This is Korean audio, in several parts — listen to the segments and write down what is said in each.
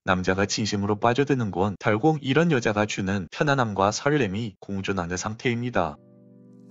남자가 진심으로 빠져드는 건 결국 이런 여자가 주는 편안함과 설렘이 공존하는 상태입니다.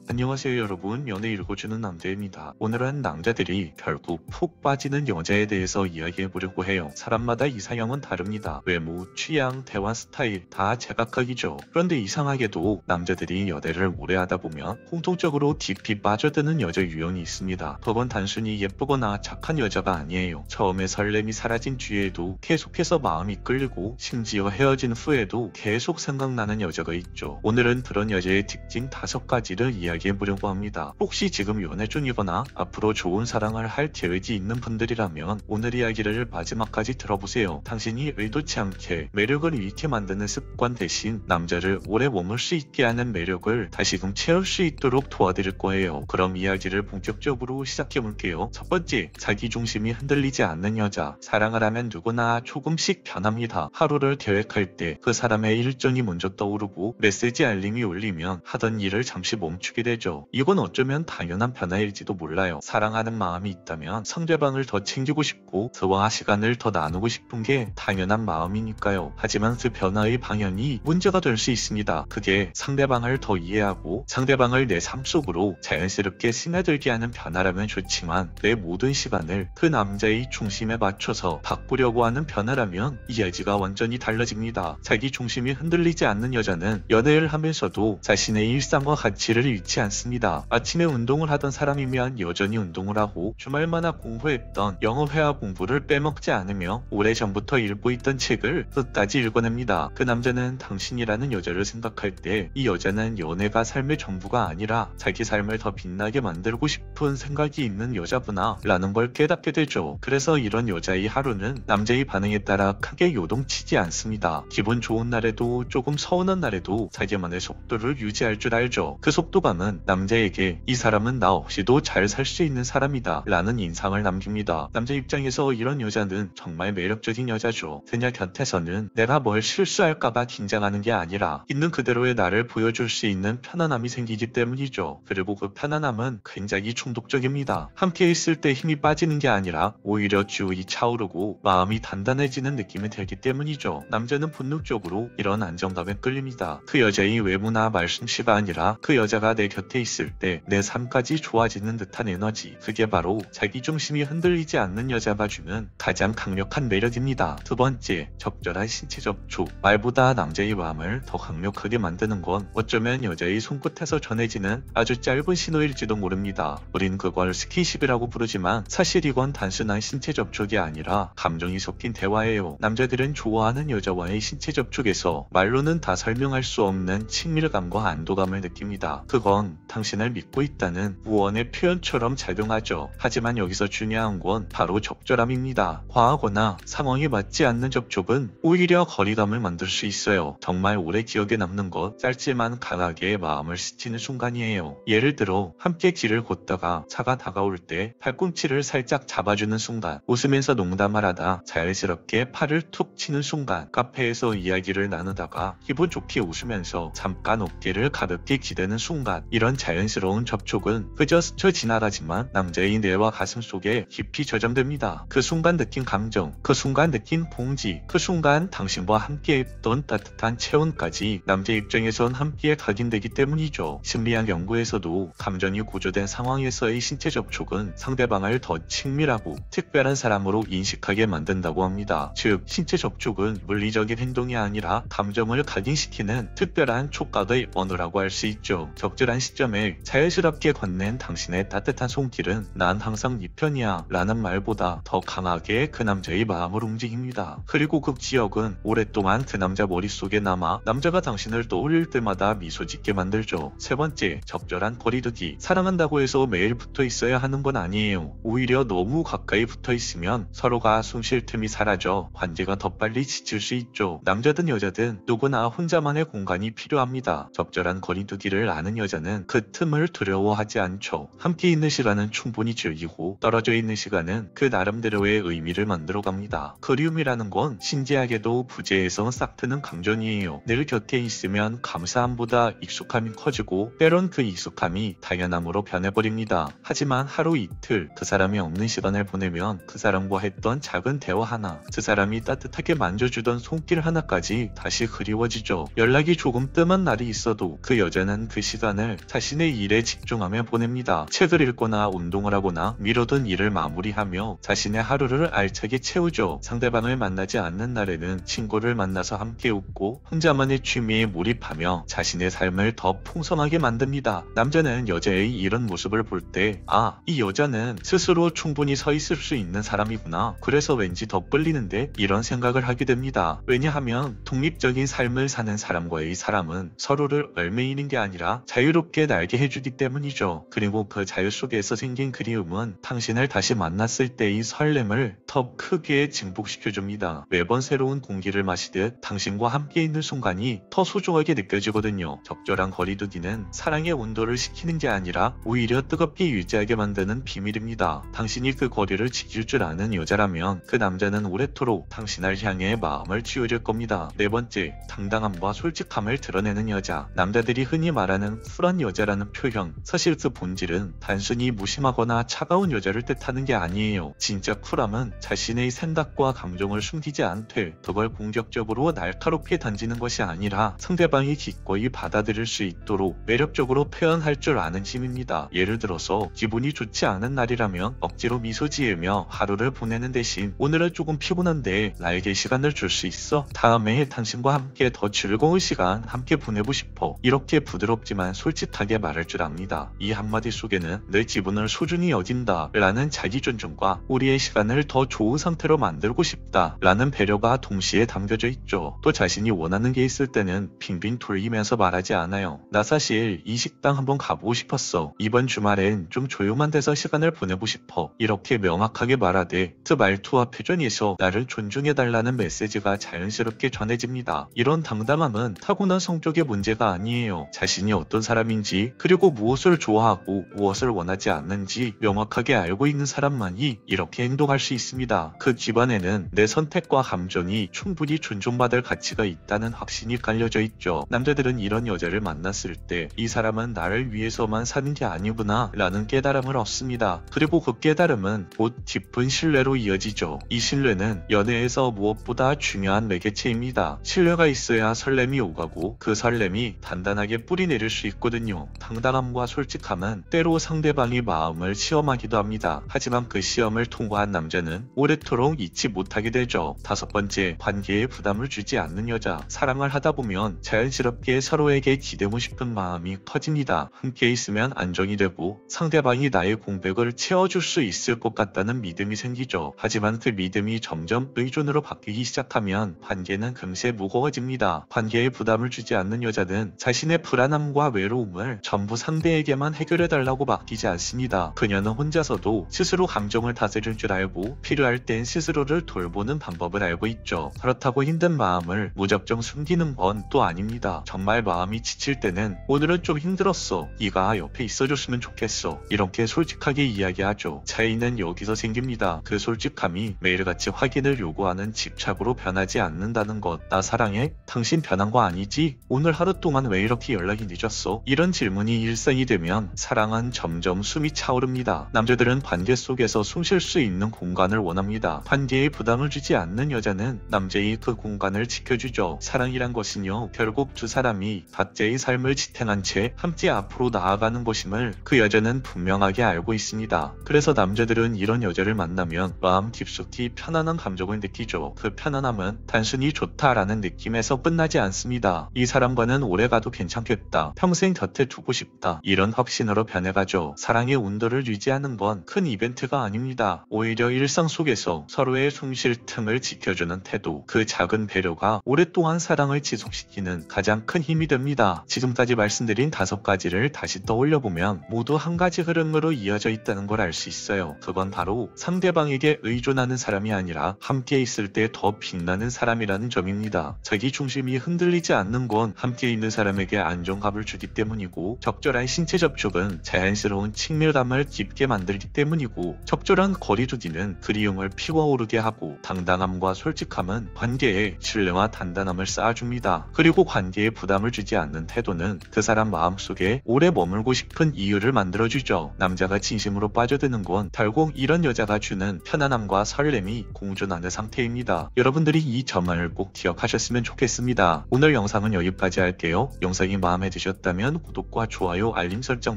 안녕하세요 여러분, 연애 읽어주는 남자입니다. 오늘은 남자들이 결국 푹 빠지는 여자에 대해서 이야기해보려고 해요. 사람마다 이상형은 다릅니다. 외모, 취향, 대화 스타일 다 제각각이죠. 그런데 이상하게도 남자들이 연애를 오래 하다 보면 공통적으로 깊이 빠져드는 여자 유형이 있습니다. 그건 단순히 예쁘거나 착한 여자가 아니에요. 처음에 설렘이 사라진 뒤에도 계속해서 마음이 끌리고 심지어 헤어진 후에도 계속 생각나는 여자가 있죠. 오늘은 그런 여자의 특징 5가지를 이야기해보려고 합니다. 혹시 지금 연애 중이거나 앞으로 좋은 사랑을 할 계획이 있는 분들이라면 오늘 이야기를 마지막까지 들어보세요. 당신이 의도치 않게 매력을 잃게 만드는 습관 대신 남자를 오래 머물 수 있게 하는 매력을 다시금 채울 수 있도록 도와드릴 거예요. 그럼 이야기를 본격적으로 시작해볼게요. 첫 번째, 자기중심이 흔들리지 않는 여자. 사랑을 하면 누구나 조금씩 변합니다. 하루를 계획할 때 그 사람의 일정이 먼저 떠오르고 메시지 알림이 울리면 하던 일을 잠시 멈추게 되죠. 이건 어쩌면 당연한 변화일지도 몰라요. 사랑하는 마음이 있다면 상대방을 더 챙기고 싶고 그와 시간을 더 나누고 싶은 게 당연한 마음이니까요. 하지만 그 변화의 방향이 문제가 될 수 있습니다. 그게 상대방을 더 이해하고 상대방을 내 삶 속으로 자연스럽게 스며들게 하는 변화라면 좋지만 내 모든 시간을 그 남자의 중심에 맞춰서 바꾸려고 하는 변화라면 이야기가 완전히 달라집니다. 자기 중심이 흔들리지 않는 여자는 연애를 하면서도 자신의 일상과 가치를 잃지 않습니다. 아침에 운동을 하던 사람이면 여전히 운동을 하고 주말마다 공부했던 영어 회화 공부를 빼먹지 않으며 오래전부터 읽고 있던 책을 끝까지 읽어냅니다. 그 남자는 당신이라는 여자를 생각할 때 이 여자는 연애가 삶의 전부가 아니라 자기 삶을 더 빛나게 만들고 싶은 생각이 있는 여자구나 라는 걸 깨닫게 되죠. 그래서 이런 여자의 하루는 남자의 반응에 따라 크게 요동치지 않습니다. 기분 좋은 날에도 조금 서운한 날에도 자기만의 속도를 유지할 줄 알죠. 그 속도감은 남자에게 이 사람은 나 없이도 잘 살 수 있는 사람이다 라는 인상을 남깁니다. 남자 입장에서 이런 여자는 정말 매력적인 여자죠. 그녀 곁에서는 내가 뭘 실수할까봐 긴장하는 게 아니라 있는 그대로의 나를 보여줄 수 있는 편안함이 생기기 때문이죠. 그리고 그 편안함은 굉장히 중독적입니다. 함께 있을 때 힘이 빠지는 게 아니라 오히려 기운이 차오르고 마음이 단단해지는 느낌이 들기 때문이죠. 남자는 본능적으로 이런 안정감에 끌립니다. 그 여자의 외모나 말솜씨가 아니라 그 여자가 내 곁에 있을 때 내 삶까지 좋아지는 듯한 에너지, 그게 바로 자기중심이 흔들리지 않는 여자가 주는 가장 강력한 매력입니다. 두 번째, 적절한 신체 접촉. 말보다 남자의 마음을 더 강력하게 만드는 건 어쩌면 여자의 손끝에서 전해지는 아주 짧은 신호일지도 모릅니다. 우린 그걸 스킨십이라고 부르지만 사실 이건 단순한 신체 접촉이 아니라 감정이 섞인 대화예요. 남자들은 좋아하는 여자와의 신체 접촉에서 말로는 다 설명할 수 없는 친밀감과 안도감을 느낍니다. 그건 당신을 믿고 있다는 무언의 표현처럼 작용하죠. 하지만 여기서 중요한 건 바로 적절함입니다. 과하거나 상황이 맞지 않는 접촉은 오히려 거리감을 만들 수 있어요. 정말 오래 기억에 남는 것, 짧지만 강하게 마음을 스치는 순간이에요. 예를 들어 함께 길을 걷다가 차가 다가올 때 팔꿈치를 살짝 잡아주는 순간, 웃으면서 농담을 하다 자연스럽게 팔을 툭 치는 순간, 카페에서 이야기를 나누다가 기분 좋게 웃으면서 잠깐 어깨를 가볍게 기대는 순간, 이런 자연스러운 접촉은 그저 스쳐 지나가지만 남자의 뇌와 가슴 속에 깊이 저장됩니다. 그 순간 느낀 감정, 그 순간 느낀 봉지, 그 순간 당신과 함께 했던 따뜻한 체온까지 남자 입장에선 함께 각인되기 때문이죠. 심리학 연구에서도 감정이 고조된 상황에서의 신체 접촉은 상대방을 더 친밀하고 특별한 사람으로 인식하게 만든다고 합니다. 즉, 신체 접촉은 물리적인 행동이 아니라 감정을 각인시키는 특별한 촉각의 언어라고 할 수 있죠. 적절한 시점에 자연스럽게 건넨 당신의 따뜻한 손길은 난 항상 네 편이야 라는 말보다 더 강하게 그 남자의 마음을 움직입니다. 그리고 그 기억은 오랫동안 그 남자 머릿속에 남아 남자가 당신을 떠올릴 때마다 미소 짓게 만들죠. 세 번째, 적절한 거리두기. 사랑한다고 해서 매일 붙어 있어야 하는 건 아니에요. 오히려 너무 가까이 붙어 있으면 서로가 숨 쉴 틈이 사라져 관계가 더 빨리 지칠 수 있죠. 남자든 여자든 누구나 혼자만의 공간이 필요합니다. 적절한 거리두기를 아는 여자는 여자는 그 틈을 두려워하지 않죠. 함께 있는 시간은 충분히 즐기고 떨어져 있는 시간은 그 나름대로의 의미를 만들어갑니다. 그리움이라는 건 신기하게도 부재에서 싹트는 감정이에요. 늘 곁에 있으면 감사함보다 익숙함이 커지고 때론 그 익숙함이 당연함으로 변해버립니다. 하지만 하루 이틀 그 사람이 없는 시간을 보내면 그 사람과 했던 작은 대화 하나, 그 사람이 따뜻하게 만져주던 손길 하나까지 다시 그리워지죠. 연락이 조금 뜸한 날이 있어도 그 여자는 그 시간을 자신의 일에 집중하며 보냅니다. 책을 읽거나 운동을 하거나 미루던 일을 마무리하며 자신의 하루를 알차게 채우죠. 상대방을 만나지 않는 날에는 친구를 만나서 함께 웃고 혼자만의 취미에 몰입하며 자신의 삶을 더 풍성하게 만듭니다. 남자는 여자의 이런 모습을 볼 때 이 여자는 스스로 충분히 서 있을 수 있는 사람이구나. 그래서 왠지 더 끌리는데 이런 생각을 하게 됩니다. 왜냐하면 독립적인 삶을 사는 사람과의 사람은 서로를 얽매이는 게 아니라 자유롭게 날게 해주기 때문이죠. 그리고 그 자유 속에서 생긴 그리움은 당신을 다시 만났을 때의 설렘을 더 크게 증폭시켜줍니다. 매번 새로운 공기를 마시듯 당신과 함께 있는 순간이 더 소중하게 느껴지거든요. 적절한 거리두기는 사랑의 온도를 식히는 게 아니라 오히려 뜨겁게 유지하게 만드는 비밀입니다. 당신이 그 거리를 지킬 줄 아는 여자라면 그 남자는 오래도록 당신을 향해 마음을 치워줄 겁니다. 네 번째, 당당함과 솔직함을 드러내는 여자. 남자들이 흔히 말하는 쿨한 여자라는 표현, 사실 그 본질은 단순히 무심하거나 차가운 여자를 뜻하는 게 아니에요. 진짜 쿨함은 자신의 생각과 감정을 숨기지 않되 그걸 공격적으로 날카롭게 던지는 것이 아니라 상대방이 기꺼이 받아들일 수 있도록 매력적으로 표현할 줄 아는 힘입니다. 예를 들어서 기분이 좋지 않은 날이라면 억지로 미소 지으며 하루를 보내는 대신 오늘은 조금 피곤한데 나에게 시간을 줄 수 있어? 다음에 당신과 함께 더 즐거운 시간 함께 보내고 싶어. 이렇게 부드럽지만 솔직하게 말할 줄 압니다. 이 한마디 속에는 내 기분을 소중히 여긴다 라는 자기 존중과 우리의 시간을 더 좋은 상태로 만들고 싶다 라는 배려가 동시에 담겨져 있죠. 또 자신이 원하는 게 있을 때는 빙빙 돌리면서 말하지 않아요. 나 사실 이 식당 한번 가보고 싶었어. 이번 주말엔 좀 조용한 데서 시간을 보내고 싶어. 이렇게 명확하게 말하되 그 말투와 표정에서 나를 존중해달라는 메시지가 자연스럽게 전해집니다. 이런 당당함은 타고난 성격의 문제가 아니에요. 자신이 어떤 사람인지 그리고 무엇을 좋아하고 무엇을 원하지 않는지 명확하게 알고 있는 사람만이 이렇게 행동할 수 있습니다. 그 기반에는 내 선택과 감정이 충분히 존중받을 가치가 있다는 확신이 깔려져 있죠. 남자들은 이런 여자를 만났을 때 이 사람은 나를 위해서만 사는 게 아니구나 라는 깨달음을 얻습니다. 그리고 그 깨달음은 곧 깊은 신뢰로 이어지죠. 이 신뢰는 연애에서 무엇보다 중요한 매개체입니다. 신뢰가 있어야 설렘이 오가고 그 설렘이 단단하게 뿌리내릴 수 있거든요. 당당함과 솔직함은 때로 상대방의 마음을 시험하기도 합니다. 하지만 그 시험을 통과한 남자는 오래도록 잊지 못하게 되죠. 다섯 번째, 관계에 부담을 주지 않는 여자. 사랑을 하다 보면 자연스럽게 서로에게 기대고 싶은 마음이 커집니다. 함께 있으면 안정이 되고 상대방이 나의 공백을 채워줄 수 있을 것 같다는 믿음이 생기죠. 하지만 그 믿음이 점점 의존으로 바뀌기 시작하면 관계는 금세 무거워집니다. 관계에 부담을 주지 않는 여자는 자신의 불안함과 외로움을 전부 상대에게만 해결해달라고 맡기지 않습니다. 그녀는 혼자서도 스스로 감정을 다스릴 줄 알고 필요할 땐 스스로를 돌보는 방법을 알고 있죠. 그렇다고 힘든 마음을 무작정 숨기는 건 또 아닙니다. 정말 마음이 지칠 때는 오늘은 좀 힘들었어. 네가 옆에 있어줬으면 좋겠어. 이렇게 솔직하게 이야기하죠. 차이는 여기서 생깁니다. 그 솔직함이 매일같이 확인을 요구하는 집착으로 변하지 않는다는 것. 나 사랑해? 당신 변한 거 아니지? 오늘 하루 동안 왜 이렇게 연락이 늦었어? 이런 질문이 일상이 되면 사랑은 점점 숨이 차오릅니다. 남자들은 관계 속에서 숨 쉴 수 있는 공간을 원합니다. 관계에 부담을 주지 않는 여자는 남자의 그 공간을 지켜주죠. 사랑이란 것은요, 결국 두 사람이 각자의 삶을 지탱한 채 함께 앞으로 나아가는 것임을 그 여자는 분명하게 알고 있습니다. 그래서 남자들은 이런 여자를 만나면 마음 깊숙이 편안한 감정을 느끼죠. 그 편안함은 단순히 좋다라는 느낌에서 끝나지 않습니다. 이 사람과는 오래가도 괜찮겠다. 평생 곁에 두고 싶다. 이런 확신으로 변해가죠. 사랑의 온도를 유지하는 건 큰 이벤트가 아닙니다. 오히려 일상 속에서 서로의 숨쉴 틈을 지켜주는 태도, 그 작은 배려가 오랫동안 사랑을 지속시키는 가장 큰 힘이 됩니다. 지금까지 말씀드린 5가지를 다시 떠올려보면 모두 한 가지 흐름으로 이어져 있다는 걸 알 수 있어요. 그건 바로 상대방에게 의존하는 사람이 아니라 함께 있을 때 더 빛나는 사람이라는 점입니다. 자기 중심이 흔들리지 않는 건 함께 있는 사람에게 안정감을 주기 때문입니다. 때문이고, 적절한 신체 접촉은 자연스러운 친밀감을 깊게 만들기 때문이고, 적절한 거리 두기는 그리움을 피워오르게 하고, 당당함과 솔직함은 관계에 신뢰와 단단함을 쌓아줍니다. 그리고 관계에 부담을 주지 않는 태도는 그 사람 마음속에 오래 머물고 싶은 이유를 만들어주죠. 남자가 진심으로 빠져드는 건 결국 이런 여자가 주는 편안함과 설렘이 공존하는 상태입니다. 여러분들이 이 점을 꼭 기억하셨으면 좋겠습니다. 오늘 영상은 여기까지 할게요. 영상이 마음에 드셨다면 구독과 좋아요, 알림 설정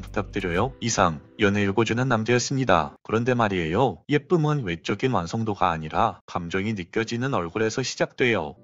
부탁드려요. 이상 연애 읽어주는 남자였습니다. 그런데 말이에요. 예쁨은 외적인 완성도가 아니라 감정이 느껴지는 얼굴에서 시작돼요.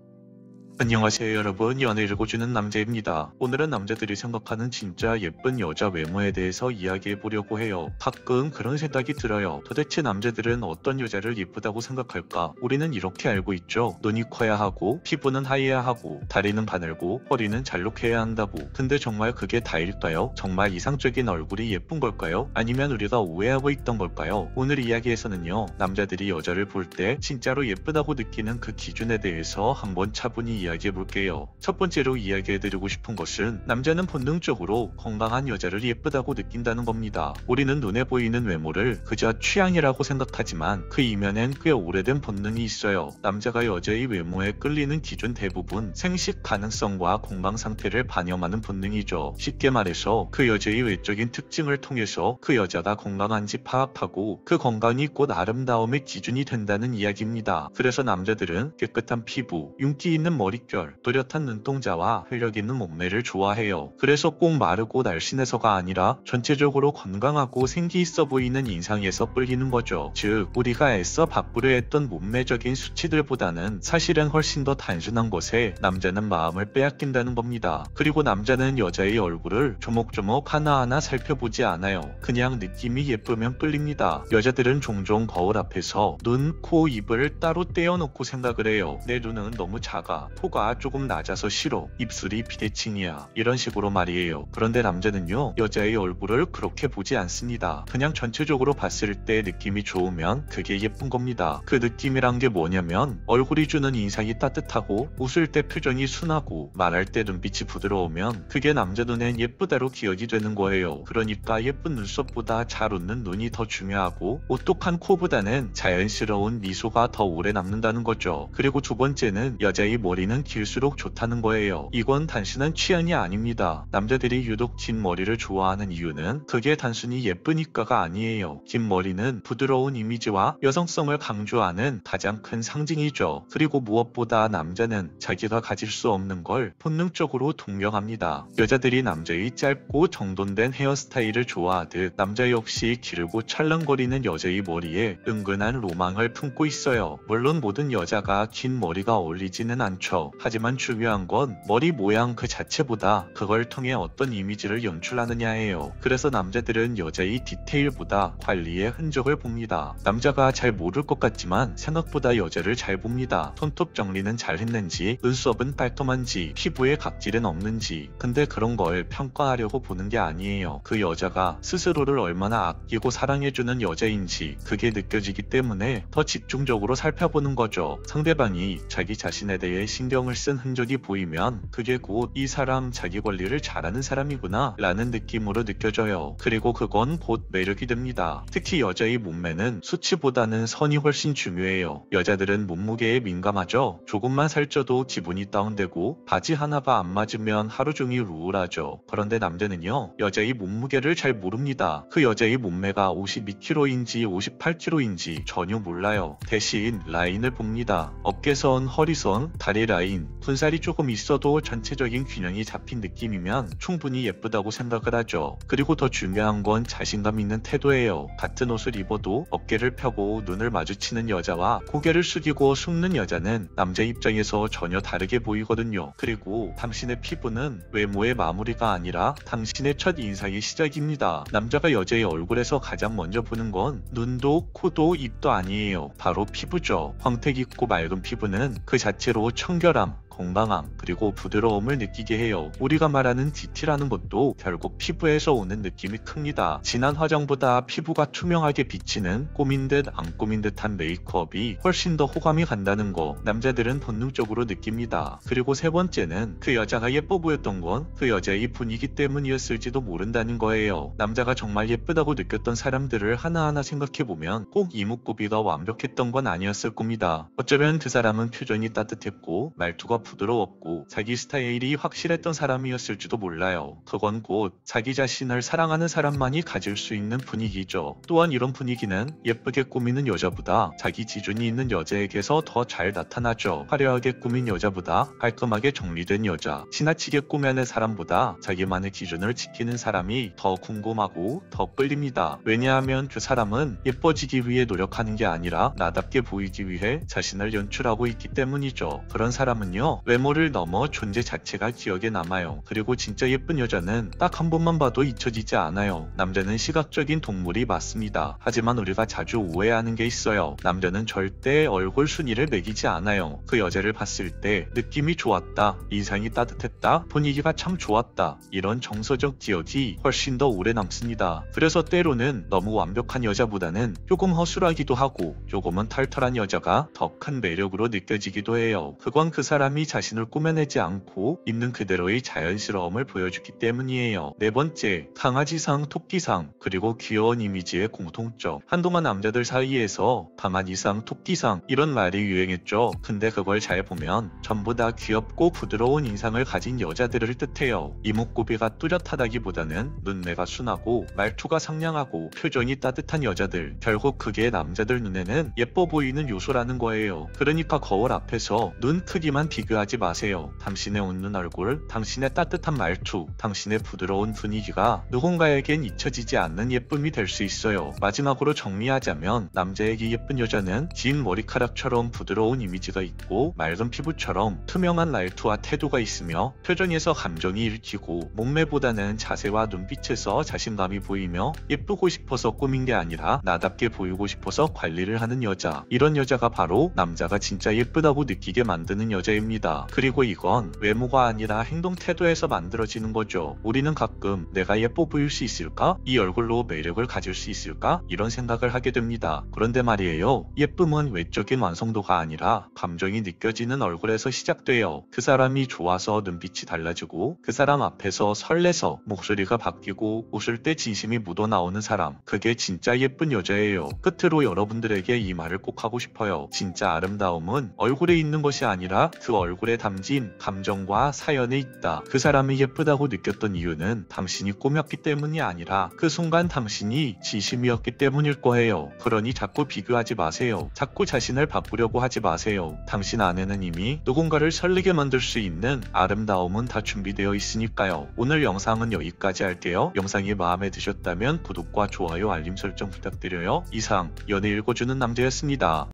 안녕하세요 여러분, 연애 읽어주는 남자입니다. 오늘은 남자들이 생각하는 진짜 예쁜 여자 외모에 대해서 이야기해보려고 해요. 가끔 그런 생각이 들어요. 도대체 남자들은 어떤 여자를 예쁘다고 생각할까? 우리는 이렇게 알고 있죠. 눈이 커야 하고, 피부는 하얘야 하고, 다리는 가늘고, 허리는 잘록해야 한다고. 근데 정말 그게 다일까요? 정말 이상적인 얼굴이 예쁜 걸까요? 아니면 우리가 오해하고 있던 걸까요? 오늘 이야기에서는요, 남자들이 여자를 볼 때 진짜로 예쁘다고 느끼는 그 기준에 대해서 한번 차분히 이야기해볼게요. 첫 번째로 이야기해드리고 싶은 것은, 남자는 본능적으로 건강한 여자를 예쁘다고 느낀다는 겁니다. 우리는 눈에 보이는 외모를 그저 취향이라고 생각하지만 그 이면엔 꽤 오래된 본능이 있어요. 남자가 여자의 외모에 끌리는 기준 대부분 생식 가능성과 건강 상태를 반영하는 본능이죠. 쉽게 말해서 그 여자의 외적인 특징을 통해서 그 여자가 건강한지 파악하고 그 건강이 곧 아름다움의 기준이 된다는 이야기입니다. 그래서 남자들은 깨끗한 피부, 윤기 있는 머릿결, 또렷한 눈동자와 활력 있는 몸매를 좋아해요. 그래서 꼭 마르고 날씬해서가 아니라 전체적으로 건강하고 생기 있어 보이는 인상에서 끌리는 거죠. 즉, 우리가 애써 바꾸려 했던 몸매적인 수치들보다는 사실은 훨씬 더 단순한 것에 남자는 마음을 빼앗긴다는 겁니다. 그리고 남자는 여자의 얼굴을 조목조목 하나하나 살펴보지 않아요. 그냥 느낌이 예쁘면 끌립니다. 여자들은 종종 거울 앞에서 눈, 코, 입을 따로 떼어놓고 생각을 해요. 내 눈은 너무 작아, 코가 조금 낮아서 싫어, 입술이 비대칭이야, 이런 식으로 말이에요. 그런데 남자는요, 여자의 얼굴을 그렇게 보지 않습니다. 그냥 전체적으로 봤을 때 느낌이 좋으면 그게 예쁜 겁니다. 그 느낌이란 게 뭐냐면, 얼굴이 주는 인상이 따뜻하고, 웃을 때 표정이 순하고, 말할 때 눈빛이 부드러우면 그게 남자 눈엔 예쁘다로 기억이 되는 거예요. 그러니까 예쁜 눈썹보다 잘 웃는 눈이 더 중요하고, 오똑한 코보다는 자연스러운 미소가 더 오래 남는다는 거죠. 그리고 두 번째는, 여자의 머리는 길수록 좋다는 거예요. 이건 단순한 취향이 아닙니다. 남자들이 유독 긴 머리를 좋아하는 이유는 그게 단순히 예쁘니까가 아니에요. 긴 머리는 부드러운 이미지와 여성성을 강조하는 가장 큰 상징이죠. 그리고 무엇보다 남자는 자기가 가질 수 없는 걸 본능적으로 동경합니다. 여자들이 남자의 짧고 정돈된 헤어스타일을 좋아하듯 남자 역시 길고 찰랑거리는 여자의 머리에 은근한 로망을 품고 있어요. 물론 모든 여자가 긴 머리가 어울리지는 않죠. 하지만 중요한 건 머리 모양 그 자체보다 그걸 통해 어떤 이미지를 연출하느냐예요. 그래서 남자들은 여자의 디테일보다 관리의 흔적을 봅니다. 남자가 잘 모를 것 같지만 생각보다 여자를 잘 봅니다. 손톱 정리는 잘 했는지, 눈썹은 깔끔한지, 피부에 각질은 없는지. 근데 그런 걸 평가하려고 보는 게 아니에요. 그 여자가 스스로를 얼마나 아끼고 사랑해주는 여자인지 그게 느껴지기 때문에 더 집중적으로 살펴보는 거죠. 상대방이 자기 자신에 대해 신경을 쓴 흔적이 보이면 그게 곧 이 사람 자기 관리를 잘하는 사람이구나 라는 느낌으로 느껴져요. 그리고 그건 곧 매력이 됩니다. 특히 여자의 몸매는 수치보다는 선이 훨씬 중요해요. 여자들은 몸무게에 민감하죠. 조금만 살쪄도 기분이 다운되고, 바지 하나가 안 맞으면 하루 종일 우울하죠. 그런데 남자는요, 여자의 몸무게를 잘 모릅니다. 그 여자의 몸매가 52kg인지 58kg인지 전혀 몰라요. 대신 라인을 봅니다. 어깨선, 허리선, 다리 라인, 군살이 조금 있어도 전체적인 균형이 잡힌 느낌이면 충분히 예쁘다고 생각을 하죠. 그리고 더 중요한 건 자신감 있는 태도예요. 같은 옷을 입어도 어깨를 펴고 눈을 마주치는 여자와 고개를 숙이고 숨는 여자는 남자 입장에서 전혀 다르게 보이거든요. 그리고 당신의 피부는 외모의 마무리가 아니라 당신의 첫 인상의 시작입니다. 남자가 여자의 얼굴에서 가장 먼저 보는 건 눈도 코도 입도 아니에요. 바로 피부죠. 광택 있고 맑은 피부는 그 자체로 청결함, 건강함, 그리고 부드러움을 느끼게 해요. 우리가 말하는 DT라는 것도 결국 피부에서 오는 느낌이 큽니다. 진한 화장보다 피부가 투명하게 비치는 꾸민 듯 안 꾸민 듯한 메이크업이 훨씬 더 호감이 간다는 거 남자들은 본능적으로 느낍니다. 그리고 세 번째는 그 여자가 예뻐 보였던 건 그 여자의 분위기 때문이었을지도 모른다는 거예요. 남자가 정말 예쁘다고 느꼈던 사람들을 하나하나 생각해보면 꼭 이목구비가 완벽했던 건 아니었을 겁니다. 어쩌면 그 사람은 표정이 따뜻했고 말투가 부드러웠고 자기 스타일이 확실했던 사람이었을지도 몰라요. 그건 곧 자기 자신을 사랑하는 사람만이 가질 수 있는 분위기죠. 또한 이런 분위기는 예쁘게 꾸미는 여자보다 자기 기준이 있는 여자에게서 더 잘 나타나죠. 화려하게 꾸민 여자보다 깔끔하게 정리된 여자, 지나치게 꾸며낸 사람보다 자기만의 기준을 지키는 사람이 더 궁금하고 더 끌립니다. 왜냐하면 그 사람은 예뻐지기 위해 노력하는 게 아니라 나답게 보이기 위해 자신을 연출하고 있기 때문이죠. 그런 사람은요, 외모를 넘어 존재 자체가 기억에 남아요. 그리고 진짜 예쁜 여자는 딱 한 번만 봐도 잊혀지지 않아요. 남자는 시각적인 동물이 맞습니다. 하지만 우리가 자주 오해하는 게 있어요. 남자는 절대 얼굴 순위를 매기지 않아요. 그 여자를 봤을 때 느낌이 좋았다, 인상이 따뜻했다, 분위기가 참 좋았다, 이런 정서적 기억이 훨씬 더 오래 남습니다. 그래서 때로는 너무 완벽한 여자보다는 조금 허술하기도 하고 조금은 털털한 여자가 더 큰 매력으로 느껴지기도 해요. 그건 그 사람이 자신을 꾸며내지 않고 있는 그대로의 자연스러움을 보여주기 때문이에요. 네 번째, 강아지상, 토끼상, 그리고 귀여운 이미지의 공통점. 한동안 남자들 사이에서 강아지상, 토끼상 이런 말이 유행했죠. 근데 그걸 잘 보면 전부 다 귀엽고 부드러운 인상을 가진 여자들을 뜻해요. 이목구비가 뚜렷하다기보다는 눈매가 순하고 말투가 상냥하고 표정이 따뜻한 여자들, 결국 그게 남자들 눈에는 예뻐 보이는 요소라는 거예요. 그러니까 거울 앞에서 눈 크기만 비교하지 마세요. 당신의 웃는 얼굴, 당신의 따뜻한 말투, 당신의 부드러운 분위기가 누군가에겐 잊혀지지 않는 예쁨이 될 수 있어요. 마지막으로 정리하자면 남자에게 예쁜 여자는 긴 머리카락처럼 부드러운 이미지가 있고 맑은 피부처럼 투명한 말투와 태도가 있으며 표정에서 감정이 읽히고 몸매보다는 자세와 눈빛에서 자신감이 보이며 예쁘고 싶어서 꾸민 게 아니라 나답게 보이고 싶어서 관리를 하는 여자. 이런 여자가 바로 남자가 진짜 예쁘다고 느끼게 만드는 여자입니다. 그리고 이건 외모가 아니라 행동 태도에서 만들어지는 거죠. 우리는 가끔 내가 예뻐 보일 수 있을까? 이 얼굴로 매력을 가질 수 있을까? 이런 생각을 하게 됩니다. 그런데 말이에요. 예쁨은 외적인 완성도가 아니라 감정이 느껴지는 얼굴에서 시작돼요. 그 사람이 좋아서 눈빛이 달라지고 그 사람 앞에서 설레서 목소리가 바뀌고 웃을 때 진심이 묻어나오는 사람, 그게 진짜 예쁜 여자예요. 끝으로 여러분들에게 이 말을 꼭 하고 싶어요. 진짜 아름다움은 얼굴에 있는 것이 아니라 그 얼굴에 담긴 감정과 사연에 있다. 그 사람이 예쁘다고 느꼈던 이유는 당신이 꾸몄기 때문이 아니라 그 순간 당신이 진심이었기 때문일 거예요. 그러니 자꾸 비교하지 마세요. 자꾸 자신을 바꾸려고 하지 마세요. 당신 안에는 이미 누군가를 설레게 만들 수 있는 아름다움은 다 준비되어 있으니까요. 오늘 영상은 여기까지 할게요. 영상이 마음에 드셨다면 구독과 좋아요, 알림 설정 부탁드려요. 이상 연애 읽어주는 남자였습니다.